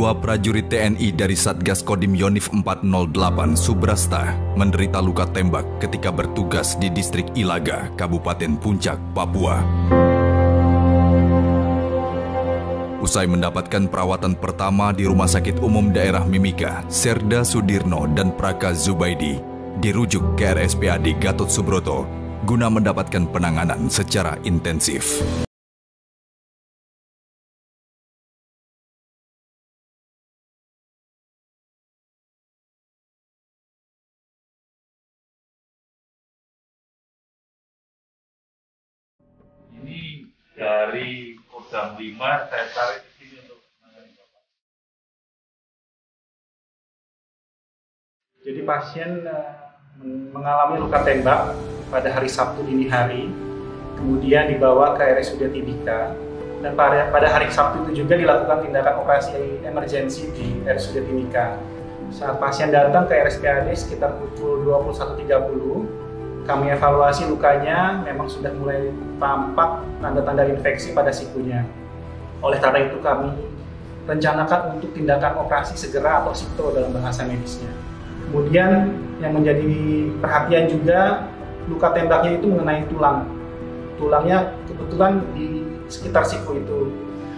Dua prajurit TNI dari Satgas Kodim Yonif 408 Subrasta menderita luka tembak ketika bertugas di distrik Ilaga, Kabupaten Puncak, Papua. Usai mendapatkan perawatan pertama di Rumah Sakit Umum Daerah Mimika, Serda Sudirno dan Praka Zubaidi dirujuk ke RSPAD Gatot Subroto guna mendapatkan penanganan secara intensif. Ini dari Kodam 5 saya tarik ke sini untuk menangani Bapak. Jadi pasien mengalami luka tembak pada hari Sabtu dini hari, kemudian dibawa ke RSUD Timika, dan pada hari Sabtu itu juga dilakukan tindakan operasi emergensi di RSUD Timika. Saat pasien datang ke RSPAD sekitar pukul 21.30, kami evaluasi lukanya, memang sudah mulai tampak tanda-tanda infeksi pada sikunya. Oleh karena itu kami rencanakan untuk tindakan operasi segera atau SIPTO dalam bahasa medisnya. Kemudian yang menjadi perhatian juga, luka tembaknya itu mengenai tulang. Tulangnya kebetulan di sekitar siku itu.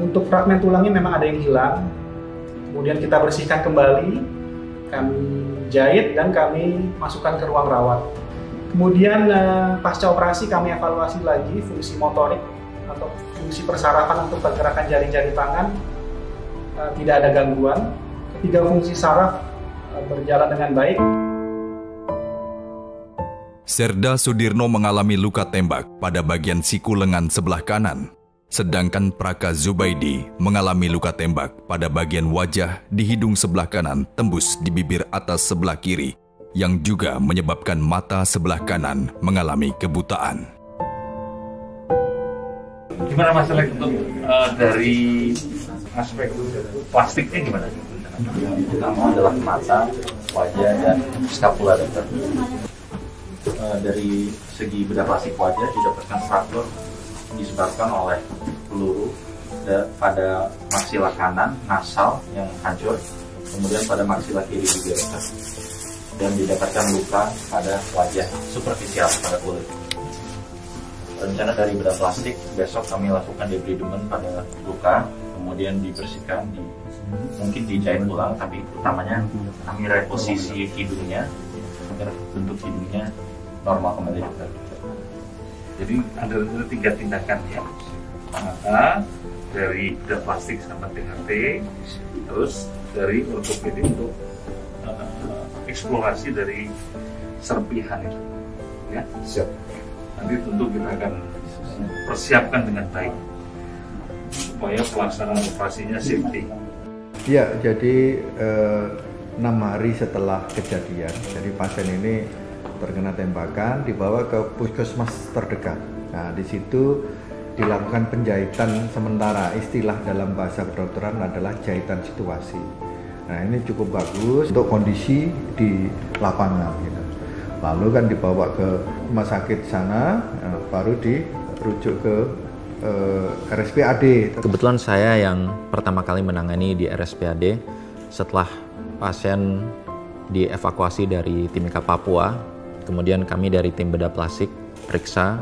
Untuk fragmen tulangnya memang ada yang hilang. Kemudian kita bersihkan kembali, kami jahit dan kami masukkan ke ruang rawat. Kemudian pasca operasi kami evaluasi lagi fungsi motorik atau fungsi persarafan untuk pergerakan jari-jari tangan, tidak ada gangguan. Ketiga fungsi saraf berjalan dengan baik. Serda Sudirno mengalami luka tembak pada bagian siku lengan sebelah kanan, sedangkan Praka Zubaidi mengalami luka tembak pada bagian wajah di hidung sebelah kanan tembus di bibir atas sebelah kiri, yang juga menyebabkan mata sebelah kanan mengalami kebutaan. Gimana masalah untuk dari aspek plastiknya gimana? Yang utama adalah mata, wajah, dan skapula dokter. Dari segi bedah plastik wajah didapatkan fraktur disebabkan oleh peluru pada maksila kanan, nasal yang hancur, kemudian pada maksila kiri juga dokter. Dan didapatkan luka pada wajah superficial pada kulit. Rencana dari bedah plastik, besok kami lakukan debridement pada luka, kemudian dibersihkan, mungkin dijahit ulang, tapi utamanya kami reposisi hidungnya agar bentuk hidungnya normal kembali. Jadi ada 3 tindakan ya, mata dari bedah plastik sama THT, terus dari ortopedi untuk eksplorasi dari serpihan itu, ya. Siap. Nanti tentu kita akan persiapkan dengan baik supaya pelaksanaan operasinya safety. Ya, jadi 6 hari setelah kejadian, jadi pasien ini terkena tembakan, dibawa ke puskesmas terdekat. Nah, di situ dilakukan penjahitan sementara, istilah dalam bahasa kedokteran adalah jahitan situasi. Nah, ini cukup bagus untuk kondisi di lapangan gitu. Lalu kan dibawa ke rumah sakit sana, baru dirujuk ke RSPAD. Kebetulan saya yang pertama kali menangani di RSPAD setelah pasien dievakuasi dari Timika Papua. Kemudian kami dari tim bedah plastik periksa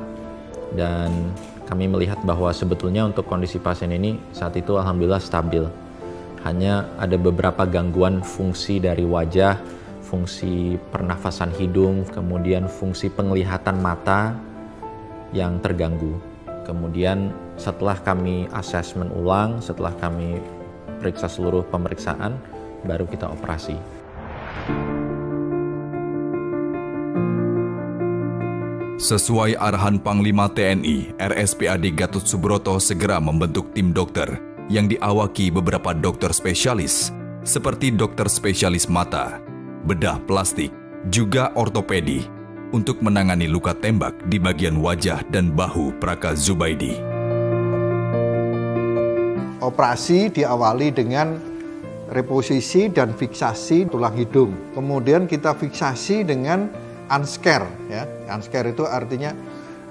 dan kami melihat bahwa sebetulnya untuk kondisi pasien ini saat itu alhamdulillah stabil. Hanya ada beberapa gangguan fungsi dari wajah, fungsi pernafasan hidung, kemudian fungsi penglihatan mata yang terganggu. Kemudian setelah kami asesmen ulang, setelah kami periksa seluruh pemeriksaan, baru kita operasi. Sesuai arahan Panglima TNI, RSPAD Gatot Subroto segera membentuk tim dokter yang diawaki beberapa dokter spesialis seperti dokter spesialis mata, bedah plastik, juga ortopedi untuk menangani luka tembak di bagian wajah dan bahu Praka Zubaidi. Operasi diawali dengan reposisi dan fiksasi tulang hidung. Kemudian kita fiksasi dengan unscare, ya. Unscare itu artinya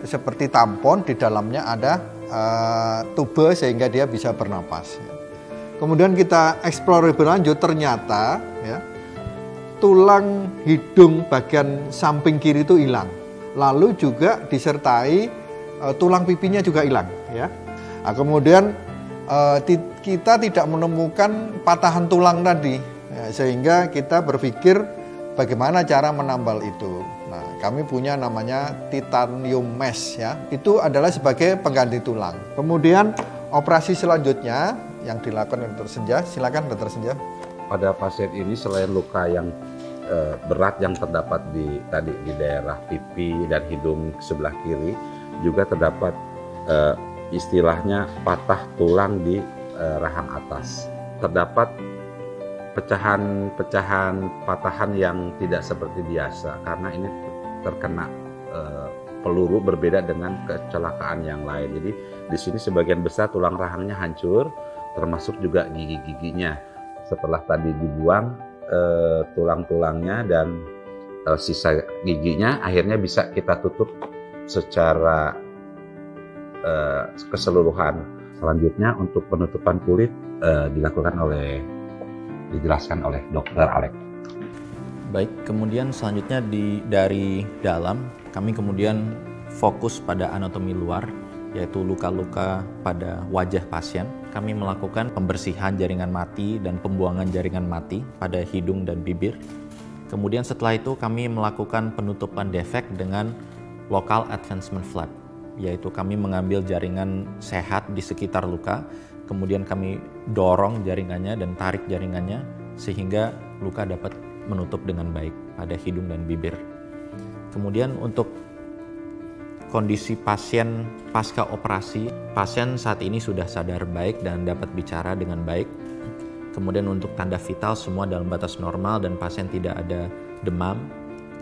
seperti tampon, di dalamnya ada tube sehingga dia bisa bernapas. Kemudian kita eksplor lebih lanjut, ternyata ya, tulang hidung bagian samping kiri itu hilang. Lalu juga disertai tulang pipinya juga hilang ya. Nah, kemudian kita tidak menemukan patahan tulang tadi ya, sehingga kita berpikir bagaimana cara menambal itu. Nah, kami punya namanya titanium mesh ya. Itu adalah sebagai pengganti tulang. Kemudian operasi selanjutnya yang dilakukan Dr. Senja, silakan Dr. Senja. Pada pasien ini selain luka yang berat yang terdapat di daerah pipi dan hidung sebelah kiri, juga terdapat istilahnya patah tulang di rahang atas. Terdapat pecahan patahan yang tidak seperti biasa karena ini terkena peluru, berbeda dengan kecelakaan yang lain. Jadi di sini sebagian besar tulang rahangnya hancur, termasuk juga gigi-giginya. Setelah tadi dibuang tulang-tulangnya dan sisa giginya, akhirnya bisa kita tutup secara keseluruhan. Selanjutnya untuk penutupan kulit dijelaskan oleh Dr. Alex. Baik, kemudian selanjutnya dari dalam kami kemudian fokus pada anatomi luar, yaitu luka-luka pada wajah pasien. Kami melakukan pembersihan jaringan mati dan pembuangan jaringan mati pada hidung dan bibir. Kemudian setelah itu kami melakukan penutupan defek dengan local advancement flap, yaitu kami mengambil jaringan sehat di sekitar luka, kemudian kami dorong jaringannya dan tarik jaringannya sehingga luka dapat menutup dengan baik pada hidung dan bibir. Kemudian untuk kondisi pasien pasca operasi, pasien saat ini sudah sadar baik dan dapat bicara dengan baik. Kemudian untuk tanda vital semua dalam batas normal dan pasien tidak ada demam.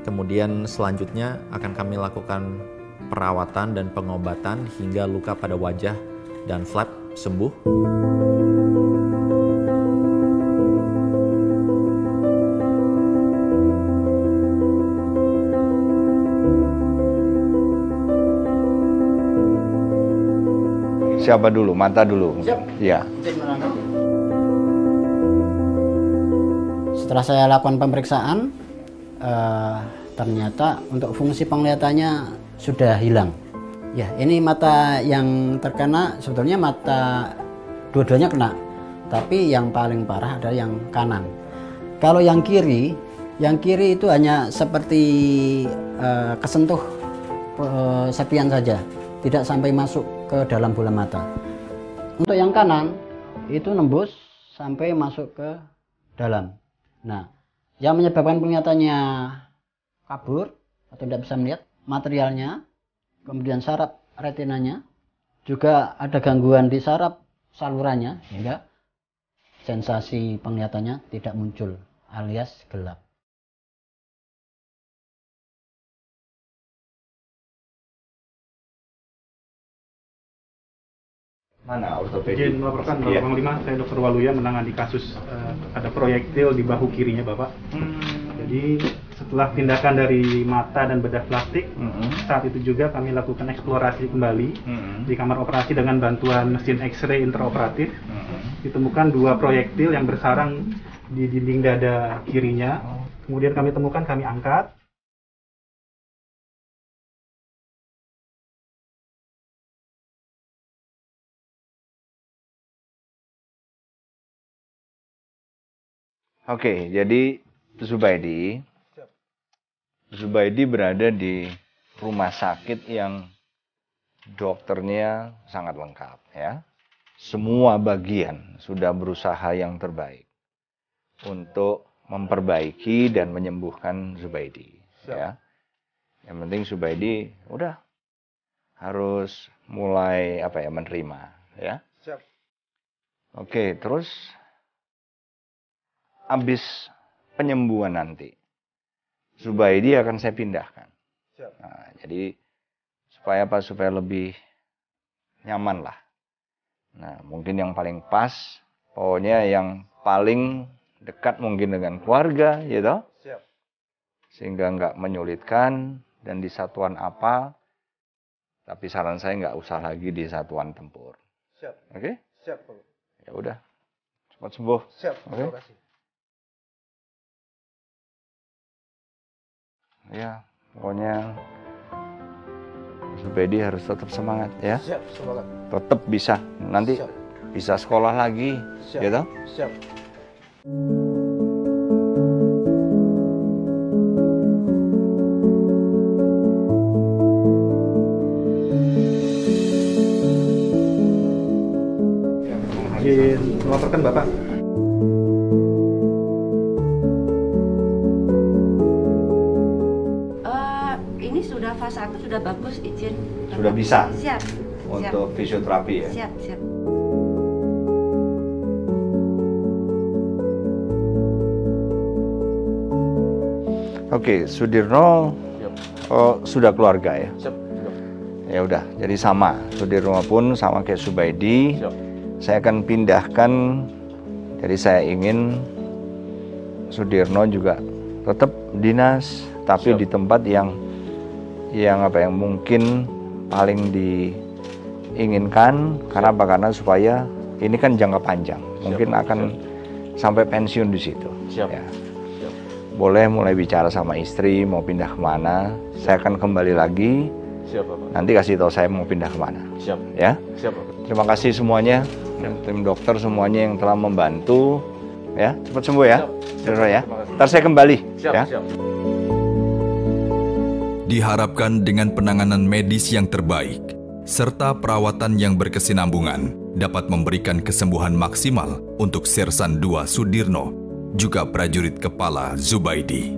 Kemudian selanjutnya akan kami lakukan perawatan dan pengobatan hingga luka pada wajah dan flap sembuh. Siapa dulu? Mata dulu. Siap. Iya. Setelah saya lakukan pemeriksaan, ternyata untuk fungsi penglihatannya sudah hilang. Ya, ini mata yang terkena, sebetulnya mata dua-duanya kena, tapi yang paling parah adalah yang kanan. Kalau yang kiri itu hanya seperti kesentuh sepian saja, tidak sampai masuk ke dalam bola mata. Untuk yang kanan itu nembus sampai masuk ke dalam. Nah, yang menyebabkan penglihatannya kabur atau tidak bisa melihat materialnya, kemudian saraf retinanya, juga ada gangguan di saraf salurannya sehingga sensasi penglihatannya tidak muncul alias gelap. Mana ortopedi? Izin melaporkan Bapak Panglima, saya Dr. Waluya menangani kasus ada proyektil di bahu kirinya Bapak. Jadi setelah tindakan dari mata dan bedah plastik, saat itu juga kami lakukan eksplorasi kembali di kamar operasi dengan bantuan mesin X-ray intraoperatif. Ditemukan 2 proyektil yang bersarang di dinding dada kirinya. Kemudian kami temukan, kami angkat. Oke, jadi Zubaidi berada di rumah sakit yang dokternya sangat lengkap ya. Semua bagian sudah berusaha yang terbaik untuk memperbaiki dan menyembuhkan Zubaidi ya. Yang penting Zubaidi udah harus mulai menerima ya. Oke, terus habis penyembuhan nanti Zubaidi akan saya pindahkan. Nah, jadi supaya lebih nyaman lah. Nah, mungkin yang paling pas, pokoknya yang paling dekat mungkin dengan keluarga, gitu. Sehingga nggak menyulitkan dan di satuan apa. Tapi saran saya nggak usah lagi di satuan tempur. Oke? Ya udah. Cepat sembuh. Siap, Oke. terima kasih. Ya, pokoknya Subedi harus tetap semangat ya. Siap, semangat. Tetap bisa. Nanti Siap. bisa sekolah lagi, Siap. ya toh? Siap. Izin melaporkan Bapak. Ini sudah fase 1 sudah bagus, izin. Sudah bisa Siap. untuk fisioterapi ya. Siap, siap. Oke, Sudirno sudah keluarga ya. Siap, siap. Ya udah, jadi sama. Sudirno pun sama kayak Subaidi. Siap. Saya akan pindahkan. Jadi saya ingin Sudirno juga tetap dinas, tapi Siap. di tempat yang apa yang mungkin paling diinginkan. Karena apa? Karena supaya ini kan jangka panjang. Mungkin akan sampai pensiun di situ. Siap. Ya. Siap. Boleh mulai bicara sama istri mau pindah kemana. Saya akan kembali lagi. Siap, Bapak. Nanti kasih tahu saya mau pindah kemana. Siap. Ya. Siap, Bapak. Terima kasih semuanya, tim dokter semuanya yang telah membantu. Ya, cepat sembuh ya, Saudara ya. Ntar saya kembali. Siap, Ya. siap. Diharapkan dengan penanganan medis yang terbaik, serta perawatan yang berkesinambungan, dapat memberikan kesembuhan maksimal untuk Sersan II Sudirno, juga prajurit kepala Zubaidi.